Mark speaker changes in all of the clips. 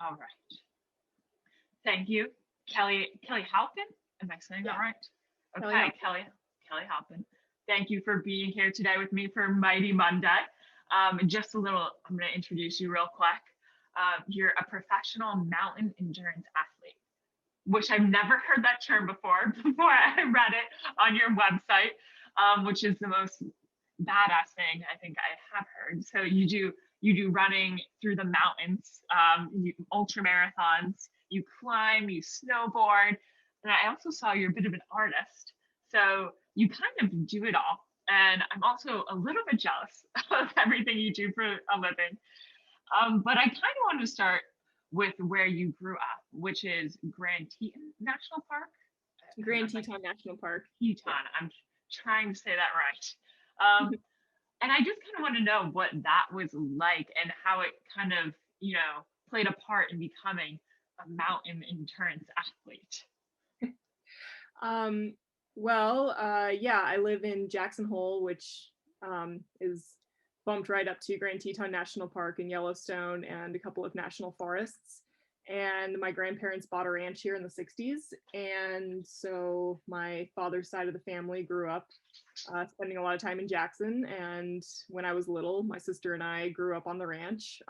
Speaker 1: All right. Thank you, Kelly Halpin. Am I saying that
Speaker 2: Yeah,
Speaker 1: right?
Speaker 2: Kelly
Speaker 1: Okay,
Speaker 2: Halpin.
Speaker 1: Kelly Halpin. Thank you for being here today with me for Mighty Monday. Just a little, I'm going to introduce you real quick. You're a professional mountain endurance athlete, which I've never heard that term before I read it on your website, which is the most badass thing I think I have heard. So you do running through the mountains, ultra marathons, you climb, you snowboard, and I also saw you're a bit of an artist. So you kind of do it all. And I'm also a little bit jealous of everything you do for a living. But I kind of want to start with where you grew up, which is Grand Teton National Park.
Speaker 2: Grand Teton National Park.
Speaker 1: Teton.
Speaker 2: Yeah.
Speaker 1: I'm trying to say that right. And I just kind of want to know what that was like and how it kind of, played a part in becoming a mountain endurance athlete.
Speaker 2: Um, yeah, I live in Jackson Hole, which is bumped right up to Grand Teton National Park in Yellowstone and a couple of national forests. And my grandparents bought a ranch here in the 60s. And so my father's side of the family grew up spending a lot of time in Jackson. And when I was little, my sister and I grew up on the ranch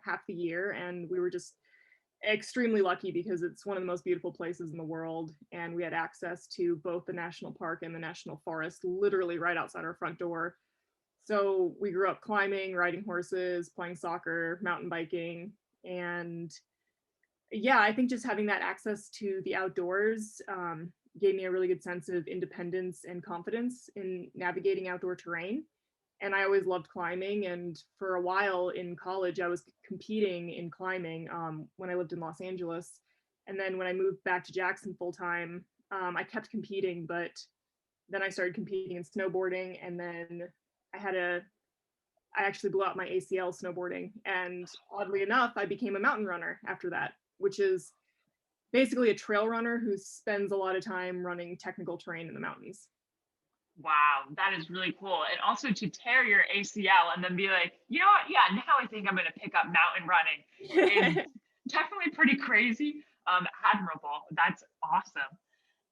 Speaker 2: half the year. And we were just extremely lucky because it's one of the most beautiful places in the world. And we had access to both the national park and the national forest literally right outside our front door. So we grew up climbing, riding horses, playing soccer, mountain biking. And yeah, I think just having that access to the outdoors gave me a really good sense of independence and confidence in navigating outdoor terrain. And I always loved climbing. And for a while in college, I was competing in climbing when I lived in Los Angeles. And then when I moved back to Jackson full time, I kept competing, but then I started competing in snowboarding. And then I had a, I actually blew out my ACL snowboarding. And oddly enough, I became a mountain runner after that, which is basically a trail runner who spends a lot of time running technical terrain in the mountains.
Speaker 1: Wow, that is really cool. And also to tear your ACL and then be like, you know what? Yeah, now I think I'm going to pick up mountain running is definitely pretty crazy. Admirable. That's awesome.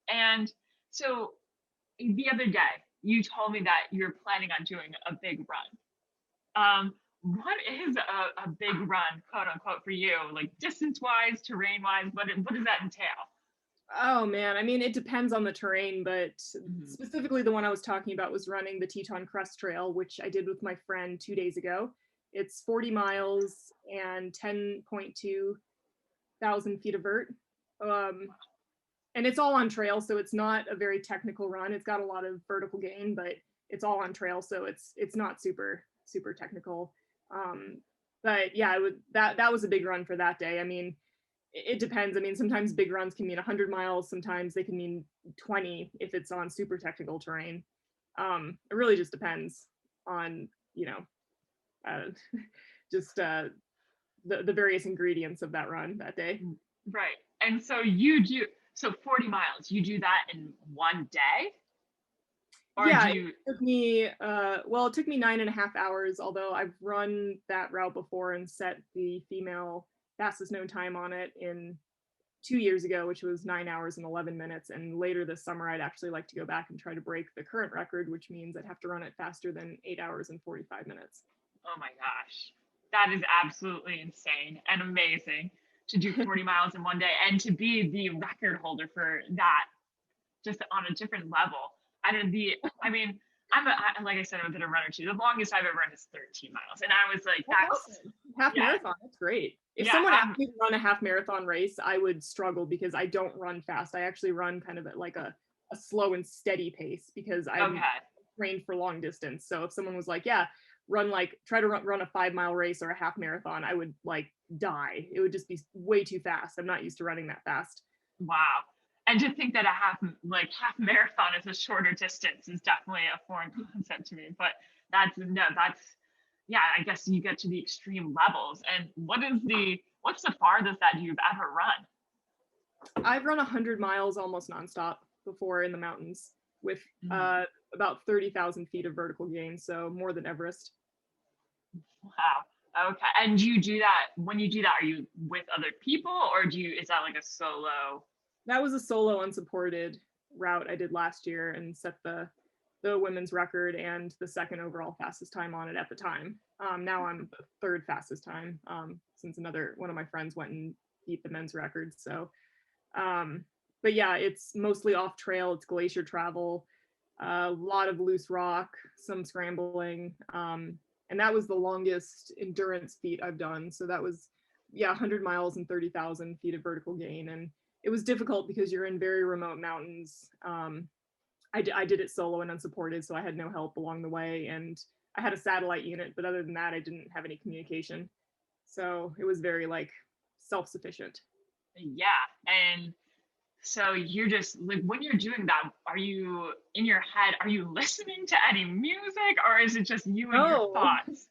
Speaker 1: And so the other day, you told me that you're planning on doing a big run. What is a big run, quote unquote, for you? Like distance wise, terrain wise, what does that entail?
Speaker 2: Oh man, I mean, it depends on the terrain, but
Speaker 1: Mhm.
Speaker 2: specifically the one I was talking about was running the Teton Crest Trail, which I did with my friend 2 days ago. It's 40 miles and 10.2 thousand feet of vert. Um, and it's all on trail, so it's not a very technical run. It's got a lot of vertical gain, but it's all on trail, so it's not super technical. Um, but yeah, that was a big run for that day. I mean, it depends. I mean, sometimes big runs can mean 100 miles, sometimes they can mean 20 if it's on super technical terrain. It really just depends on, uh, just the various ingredients of that run that day.
Speaker 1: Right. And so 40 miles, you do that in one day? Or
Speaker 2: Yeah,
Speaker 1: do
Speaker 2: it
Speaker 1: you
Speaker 2: took me, it took me 9.5 hours, although I've run that route before and set the female fastest known time on it in 2 years ago, which was 9 hours and 11 minutes. And later this summer, I'd actually like to go back and try to break the current record, which means I'd have to run it faster than 8 hours and 45 minutes.
Speaker 1: oh my gosh, that is absolutely insane and amazing to do 40 miles in one day and to be the record holder for that just on a different level. I mean, like I said, I'm a bit of a runner too. The longest I've ever run is 13 miles. And I was like,
Speaker 2: That's awesome. Half
Speaker 1: yeah,
Speaker 2: marathon, that's great. If
Speaker 1: yeah,
Speaker 2: someone asked me to run a half marathon race, I would struggle because I don't run fast. I actually run kind of at like a slow and steady pace because I'm
Speaker 1: okay.
Speaker 2: trained for long distance. So if someone was like, yeah, try to run a 5 mile race or a half marathon, I would like die. It would just be way too fast. I'm not used to running that fast.
Speaker 1: Wow. And to think that a half marathon is a shorter distance is definitely a foreign concept to me. But that's no, that's yeah, I guess you get to the extreme levels. And what's the farthest that you've ever run?
Speaker 2: I've run 100 miles almost nonstop before in the mountains with
Speaker 1: Mhm.
Speaker 2: uh, about 30,000 feet of vertical gain, so more than Everest.
Speaker 1: Wow. Okay. And do you do that when you do that, are you with other people or is that like a solo?
Speaker 2: That was a solo unsupported route I did last year and set the women's record and the second overall fastest time on it at the time. Now I'm the third fastest time, since another one of my friends went and beat the men's record. So, but yeah, it's mostly off trail. It's glacier travel, a lot of loose rock, some scrambling, and that was the longest endurance feat I've done. So that was, yeah, 100 miles and 30,000 feet of vertical gain, and it was difficult because you're in very remote mountains. I did it solo and unsupported, so I had no help along the way, and I had a satellite unit, but other than that, I didn't have any communication. So it was very like self-sufficient.
Speaker 1: Yeah. And so you're just like, when you're doing that, are you in your head, are you listening to any music or is it just you and your
Speaker 2: Oh,
Speaker 1: thoughts?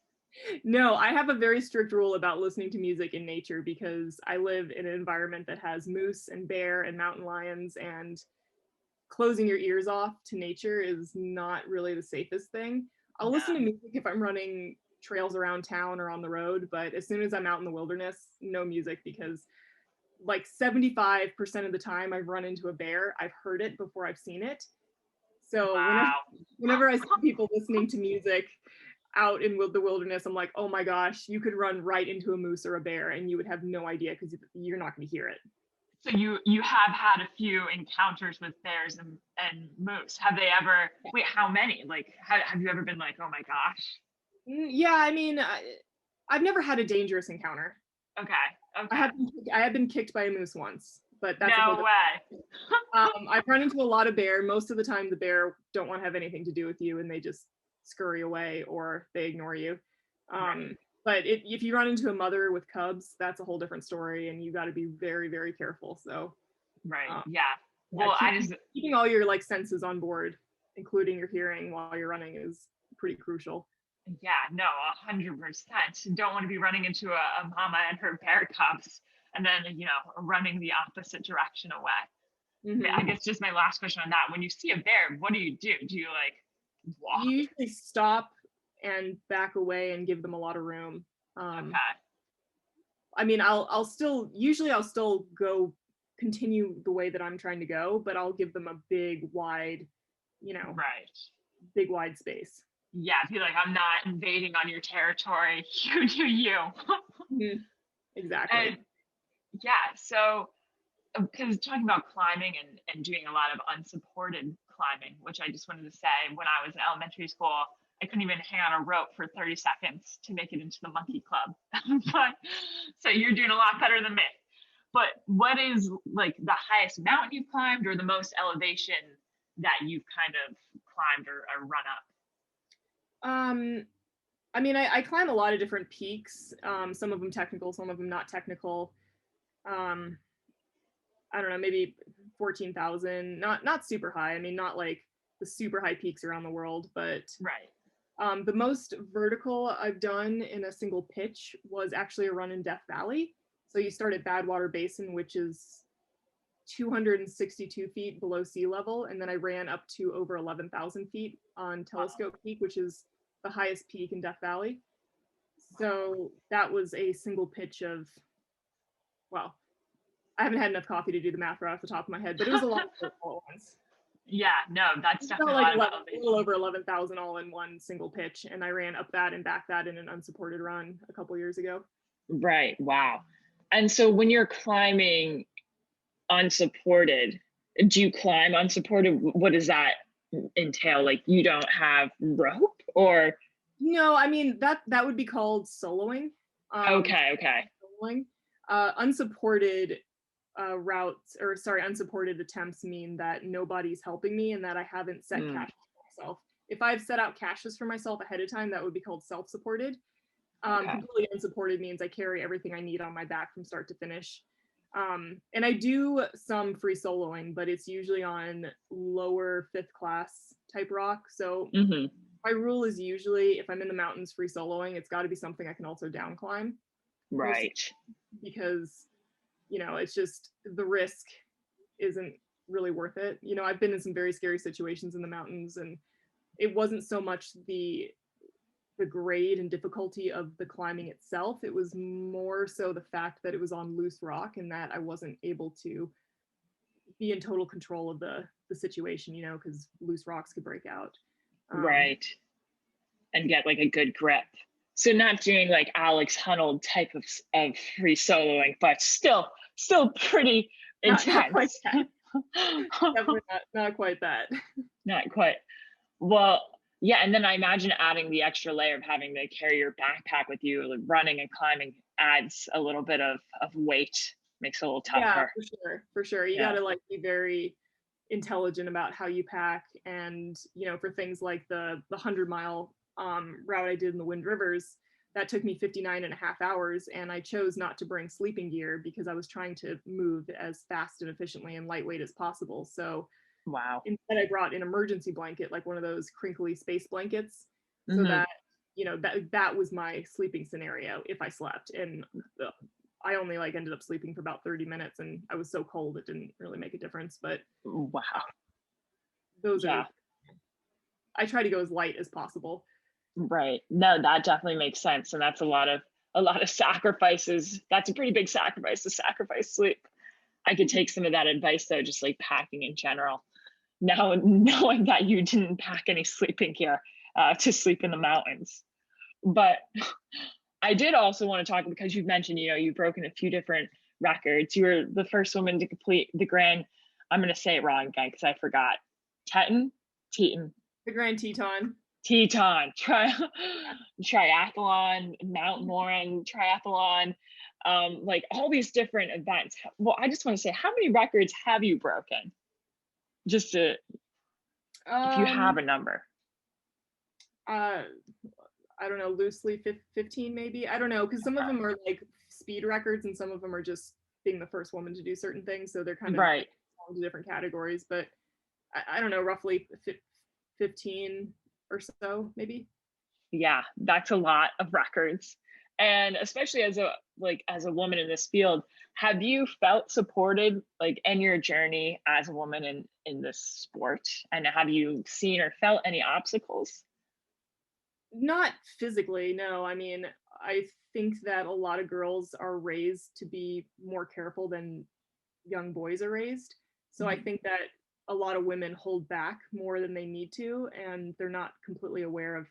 Speaker 2: no, I have a very strict rule about listening to music in nature because I live in an environment that has moose and bear and mountain lions, and closing your ears off to nature is not really the safest thing. I'll listen to
Speaker 1: No.
Speaker 2: music if I'm running trails around town or on the road, but as soon as I'm out in the wilderness, no music, because like 75% of the time I've run into a bear, I've heard it before I've seen it. So
Speaker 1: Wow.
Speaker 2: whenever I see people listening to music out in the wilderness, I'm like, oh my gosh, you could run right into a moose or a bear and you would have no idea because you're not going to hear it.
Speaker 1: So you have had a few encounters with bears and moose. Have they ever, wait, how many? Like, have you ever been like, oh my gosh?
Speaker 2: Yeah, I mean, I've never had a dangerous encounter.
Speaker 1: Okay.
Speaker 2: I
Speaker 1: Okay.
Speaker 2: have I have been kicked by a moose once, but that's a whole
Speaker 1: No
Speaker 2: different.
Speaker 1: way.
Speaker 2: I've run into a lot of bear. Most of the time, the bear don't want to have anything to do with you, and they just scurry away or they ignore you.
Speaker 1: Right.
Speaker 2: But if you run into a mother with cubs, that's a whole different story, and you got to be very, very careful. So,
Speaker 1: Right.
Speaker 2: um,
Speaker 1: Yeah.
Speaker 2: yeah,
Speaker 1: Well, I just,
Speaker 2: keeping all your like senses on board, including your hearing while you're running, is pretty crucial.
Speaker 1: yeah, no, 100%. Don't want to be running into a mama and her bear cubs and then, running the opposite direction away. I
Speaker 2: Hmm.
Speaker 1: guess just my last question on that. When you see a bear, what do you do? Do you like walk?
Speaker 2: You usually stop and back away and give them a lot of room. Um,
Speaker 1: Okay.
Speaker 2: I mean, I'll still usually I'll still go continue the way that I'm trying to go, but I'll give them a big wide, you know,
Speaker 1: Right.
Speaker 2: big wide space.
Speaker 1: Yeah. Be like, I'm not invading on your territory. You do you.
Speaker 2: Mhm. Exactly.
Speaker 1: And yeah, so because talking about climbing and doing a lot of unsupported climbing, which I just wanted to say, when I was in elementary school, I couldn't even hang on a rope for 30 seconds to make it into the monkey club. But so you're doing a lot better than me. But what is like the highest mountain you've climbed or the most elevation that you've kind of climbed or run up?
Speaker 2: Um, I mean, I climb a lot of different peaks. Some of them technical, some of them not technical. Um, I don't know, maybe 14,000. Not super high. I mean, not like the super high peaks around the world, but
Speaker 1: Right.
Speaker 2: the most vertical I've done in a single pitch was actually a run in Death Valley. So you start at Badwater Basin, which is 262 feet below sea level, and then I ran up to over 11,000 feet on
Speaker 1: Wow.
Speaker 2: Telescope Peak, which is the highest peak in Death Valley. So that was a single pitch of, well, I haven't had enough coffee to do the math right off the top of my head, but it was a lot of vertical at once.
Speaker 1: Yeah, no, that's
Speaker 2: It felt
Speaker 1: definitely a
Speaker 2: like
Speaker 1: lot of
Speaker 2: 11, a little
Speaker 1: elevation.
Speaker 2: over 11,000 all in one single pitch, and I ran up that and back that in an unsupported run a couple years ago.
Speaker 1: Right. Wow. And so when you're climbing unsupported, do you climb unsupported? What does that entail? Like you don't have rope or
Speaker 2: No, I mean that would be called soloing.
Speaker 1: okay, okay.
Speaker 2: Soloing. Unsupported routes, or sorry, unsupported attempts mean that nobody's helping me and that I haven't set
Speaker 1: Mm,
Speaker 2: caches for myself. If I've set out caches for myself ahead of time, that would be called self-supported.
Speaker 1: okay.
Speaker 2: Completely unsupported means I carry everything I need on my back from start to finish. And I do some free soloing, but it's usually on lower fifth class type rock. So
Speaker 1: Hmm.
Speaker 2: my rule is usually if I'm in the mountains free soloing, it's got to be something I can also down climb. Most
Speaker 1: Right.
Speaker 2: because it's just the risk isn't really worth it. I've been in some very scary situations in the mountains, and it wasn't so much the grade and difficulty of the climbing itself. It was more so the fact that it was on loose rock and that I wasn't able to be in total control of the situation, you know, because loose rocks could break out.
Speaker 1: Right. And get like a good grip. So not doing like Alex Honnold type of free soloing, but still pretty
Speaker 2: Not quite
Speaker 1: intense.
Speaker 2: that. Definitely not quite that.
Speaker 1: Not quite. Well, yeah, and then I imagine adding the extra layer of having to carry your backpack with you, like running and climbing adds a little bit of weight, makes it a little
Speaker 2: Yeah,
Speaker 1: tougher.
Speaker 2: for sure. You
Speaker 1: Yeah.
Speaker 2: gotta like be very intelligent about how you pack, and you know, for things like the 100-mile route I did in the Wind Rivers, that took me 59 and a half hours, and I chose not to bring sleeping gear because I was trying to move as fast and efficiently and lightweight as possible. So
Speaker 1: Wow.
Speaker 2: instead I brought an emergency blanket, like one of those crinkly space blankets, so
Speaker 1: Mm-hmm.
Speaker 2: that, you know, that was my sleeping scenario if I slept. And I only like ended up sleeping for about 30 minutes, and I was so cold it didn't really make a difference. But
Speaker 1: Wow.
Speaker 2: those
Speaker 1: Yeah.
Speaker 2: are, I try to go as light as possible.
Speaker 1: Right. No, that definitely makes sense. And that's a lot of sacrifices. That's a pretty big sacrifice to sacrifice sleep. I could take some of that advice though, just like packing in general. Now knowing that you didn't pack any sleeping gear to sleep in the mountains. But I did also want to talk, because you've mentioned, you know, you've broken a few different records. You were the first woman to complete the Grand, I'm going to say it wrong again because I forgot. Teton,
Speaker 2: The Grand Teton.
Speaker 1: Triathlon, Mount Moran triathlon, like all these different events. Well, I just want to say, how many records have you broken? Just to, if you have a number.
Speaker 2: I don't know, loosely 15 maybe. I don't know, because some of them are like speed records and some of them are just being the first woman to do certain things. So they're kind of
Speaker 1: Right.
Speaker 2: into different categories. But I don't know, roughly 15 or so maybe.
Speaker 1: Yeah, that's a lot of records. And especially as a woman in this field, have you felt supported like in your journey as a woman in this sport? And have you seen or felt any obstacles?
Speaker 2: Not physically, no. I mean, I think that a lot of girls are raised to be more careful than young boys are raised. So I think that a lot of women hold back more than they need to, and they're not completely aware of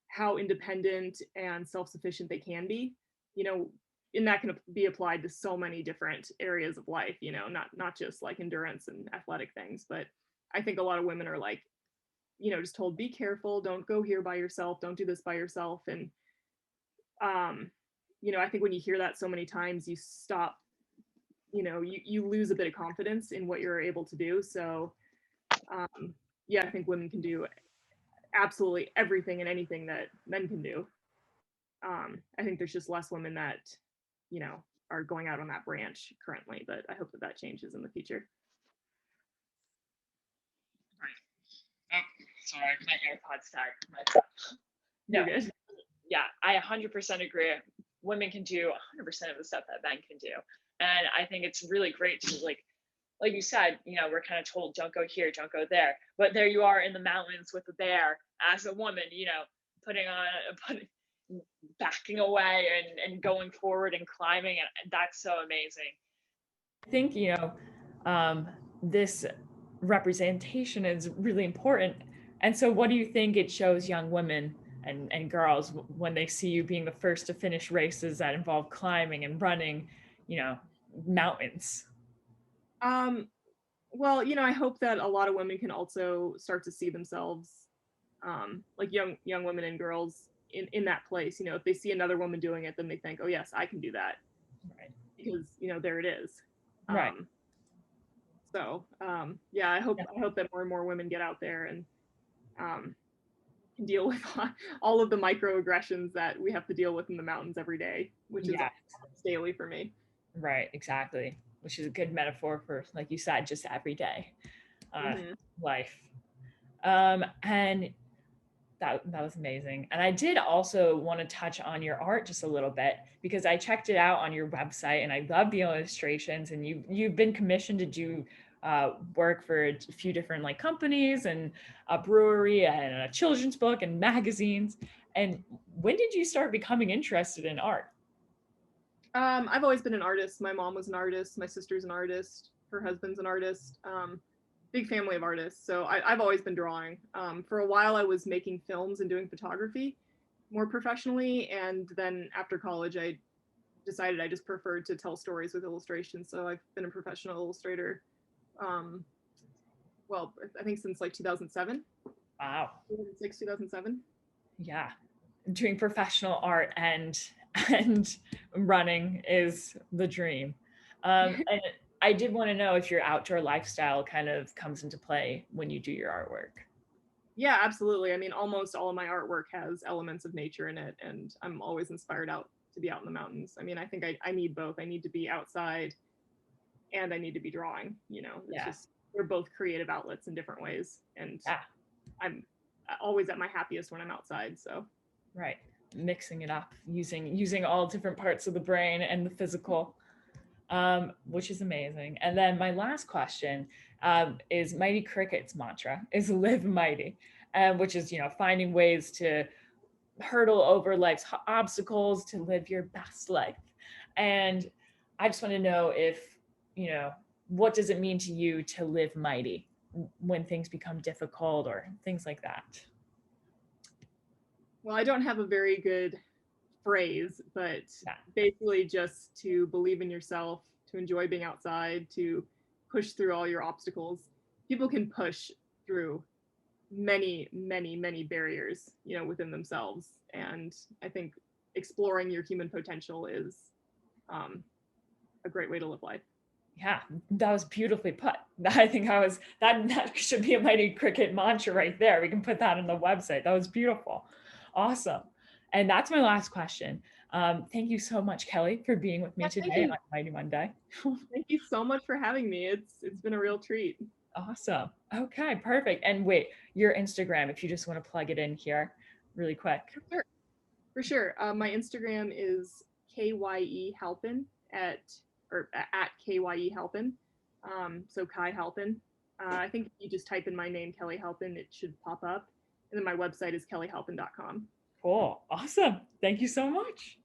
Speaker 2: how independent and self-sufficient they can be. You know, and that can be applied to so many different areas of life, you know, not just like endurance and athletic things, but I think a lot of women are like, you know, just told, be careful, don't go here by yourself, don't do this by yourself. And you know, I think when you hear that so many times, you stop, you know, you lose a bit of confidence in what you're able to do. So yeah, I think women can do absolutely everything and anything that men can do. I think there's just less women that, you know, are going out on that branch currently, but I hope that that changes in the future.
Speaker 1: Right. Oh, sorry, my AirPods died. No,
Speaker 2: You're good.
Speaker 1: yeah, I 100% agree. Women can do 100% of the stuff that men can do. And I think it's really great to like you said, you know, we're kind of told, don't go here, don't go there. But there you are in the mountains with a bear as a woman, you know, backing away and going forward and climbing. And that's so amazing. I think, you know, this representation is really important. And so what do you think it shows young women and girls when they see you being the first to finish races that involve climbing and running, you know, mountains?
Speaker 2: Well, you know, I hope that a lot of women can also start to see themselves, like young women and girls in that place. You know, if they see another woman doing it, then they think, oh yes, I can do that.
Speaker 1: Right.
Speaker 2: Because, you know, there it is.
Speaker 1: Right.
Speaker 2: So yeah, I hope that more and more women get out there and can deal with all of the microaggressions that we have to deal with in the mountains every day, which is daily for me.
Speaker 1: Right, exactly. Which is a good metaphor for, like you said, just everyday life. And that was amazing. And I did also want to touch on your art just a little bit, because I checked it out on your website and I love the illustrations, and you've been commissioned to do work for a few different like companies and a brewery and a children's book and magazines. And when did you start becoming interested in art?
Speaker 2: I've always been an artist. My mom was an artist. My sister's an artist. Her husband's an artist. Big family of artists. So I've always been drawing. For a while, I was making films and doing photography more professionally. And then after college, I decided I just preferred to tell stories with illustrations. So I've been a professional illustrator. Well, I think since like 2007.
Speaker 1: Wow.
Speaker 2: 2006, 2007.
Speaker 1: Yeah. Doing professional art and running is the dream. And I did want to know if your outdoor lifestyle kind of comes into play when you do your artwork.
Speaker 2: Yeah, absolutely. I mean, almost all of my artwork has elements of nature in it, and I'm always inspired out to be out in the mountains. I mean, I think I need both. I need to be outside and I need to be drawing. It's
Speaker 1: Yeah.
Speaker 2: just they're both creative outlets in different ways. And
Speaker 1: Yeah.
Speaker 2: I'm always at my happiest when I'm outside. So
Speaker 1: Right. Mixing it up, using all different parts of the brain and the physical, which is amazing. And then my last question is Mighty Cricket's mantra is live mighty, which is, finding ways to hurdle over life's obstacles to live your best life. And I just want to know if, what does it mean to you to live mighty when things become difficult or things like that?
Speaker 2: well, I don't have a very good phrase, but
Speaker 1: Yeah.
Speaker 2: basically just to believe in yourself, to enjoy being outside, to push through all your obstacles. People can push through many, many, many barriers, within themselves. And I think exploring your human potential is a great way to live life.
Speaker 1: Yeah, that was beautifully put. I think that should be a Mighty Cricket mantra right there. We can put that on the website. That was beautiful. Awesome. And that's my last question. Thank you so much, Kelly, for being with me
Speaker 2: Yeah, thank
Speaker 1: today
Speaker 2: you.
Speaker 1: on Mighty Monday.
Speaker 2: Thank you so much for having me. It's been a real treat.
Speaker 1: Awesome. Okay, perfect. And wait, your Instagram, if you just want to plug it in here really quick.
Speaker 2: For sure. For sure. My Instagram is KYE Halpin at KYE Halpin. So Kai Halpin. I think if you just type in my name, Kelly Halpin, it should pop up. And then my website is kellyhalpin.com.
Speaker 1: Cool. Awesome. Thank you so much.